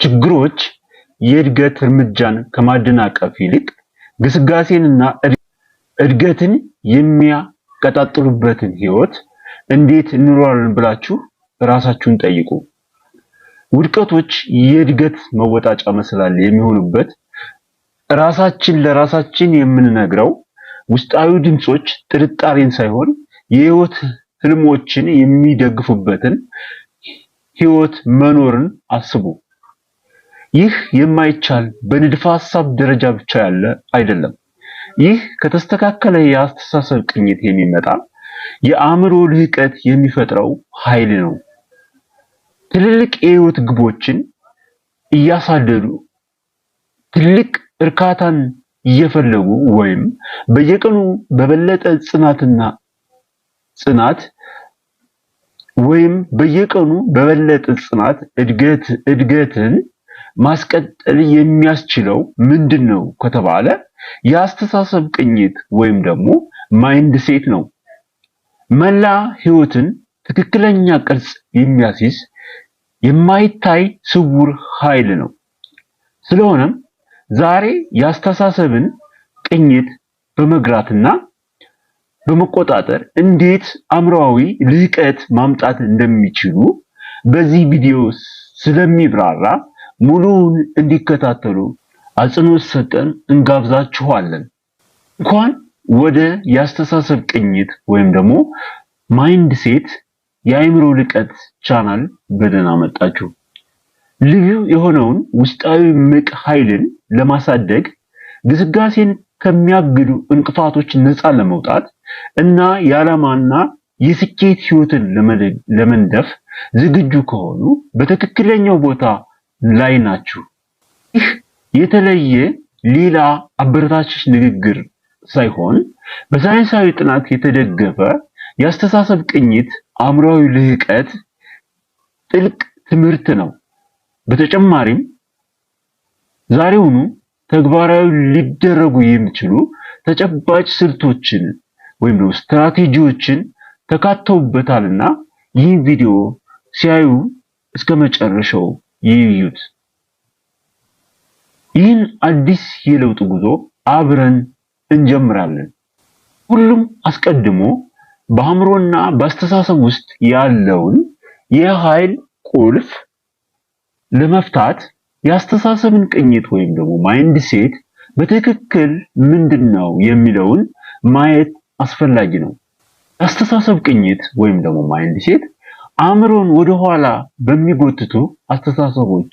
ችግሮች የእድገት እርምጃን ከማደናቀፍ ይልቅ ግስጋሴንና እድገትን የሚያቀጣጥሉበትን ህይወት እንዴት እንኖራለን ብላችሁ ራሳችሁን ጠይቁ። ውድቀቶች የእድገት መወጣጫ መሰላል የሚሆኑበት ራሳችን ለራሳችን የምንነግረው ውስጣዊ ድምጾች ጥርጣሬን ሳይሆን የህይወት ህልሞችን የሚደግፉበትን ህይወት መኖርን አስቡ። ይህ የማይቻል በንድፈ ሐሳብ ደረጃ ብቻ ያለ አይደለም። ይህ ከተስተካከለ የአስተሳሰብ ቅኝት የሚመጣ የአእምሮ ልህቀት የሚፈጥረው ኃይል ነው። ትልልቅ የህይወት ግቦችን እያሳደዱ ትልቅ እርካታን እየፈለጉ ወይም በየቀኑ በበለጠ ጽናት እድገትን ማስቀጠል የሚያስችለው ምንድነው ከተባለ የአስተሳሰብ ቅኝት ወይም ደግሞ ማይንድ ሴት ነው። መላ ህይወትን ትክክለኛ ቅርጽ የሚያስይዝ የማይታይ ስውር ኃይል ነው። ስለሆነም ዛሬ የአስተሳሰብን ቅኝት በመግራትና በመቆጣጠር እንዴት አእምሮአዊ ልህቀት ማምጣት እንደሚችሉ በዚህ ቪዲዮ ስለሚብራራ ሙሉውን እንዲከታተሉ አጽንኦት ሰጠን እንጋብዛችኋለን። እንኳን ወደ የአስተሳሰብ ቅኝት ወይም ደግሞ ማይንድ ሴት የአእምሮ ልህቀት ቻናል በደህና መጣችሁ። ልዩ የሆነውን ውስጣዊ ምቅ ኃይልን ለማሳደግ ግስጋሴን ከሚያግዱ እንቅፋቶች ነፃ ለመውጣት እና የዓላማና የስኬት ህይወትን ለመንደፍ ዝግጁ ከሆኑ በትክክለኛው ቦታ ላይ ናችሁ። ይህ የተለየ ሌላ አበረታች ንግግር ሳይሆን በሳይንሳዊ ጥናት የተደገፈ የአስተሳሰብ ቅኝት አእምሮአዊ ልህቀት ጥልቅ ትምህርት ነው። በተጨማሪም ዛሬውኑ ተግባራዊ ሊደረጉ የሚችሉ ተጨባጭ ስልቶችን ወይም ስትራቴጂዎችን ተካተውበታልና ይህን ቪዲዮ ሲያዩ እስከመጨረሻው ይዩት። ይህን አዲስ የለውጥ ጉዞ አብረን እንጀምራለን። ሁሉም አስቀድሞ በአእምሮና በአስተሳሰብ ውስጥ ያለውን የኃይል ቁልፍ ለመፍታት የአስተሳሰብን ቅኝት ወይም ደግሞ ማይንድ ሴት በትክክል ምንድነው የሚለውን ማየት አስፈላጊ ነው። የአስተሳሰብ ቅኝት ወይም ደግሞ ማይንድ ሴት አእምሮን ወደ ኋላ በሚጎትቱ አስተሳሰቦች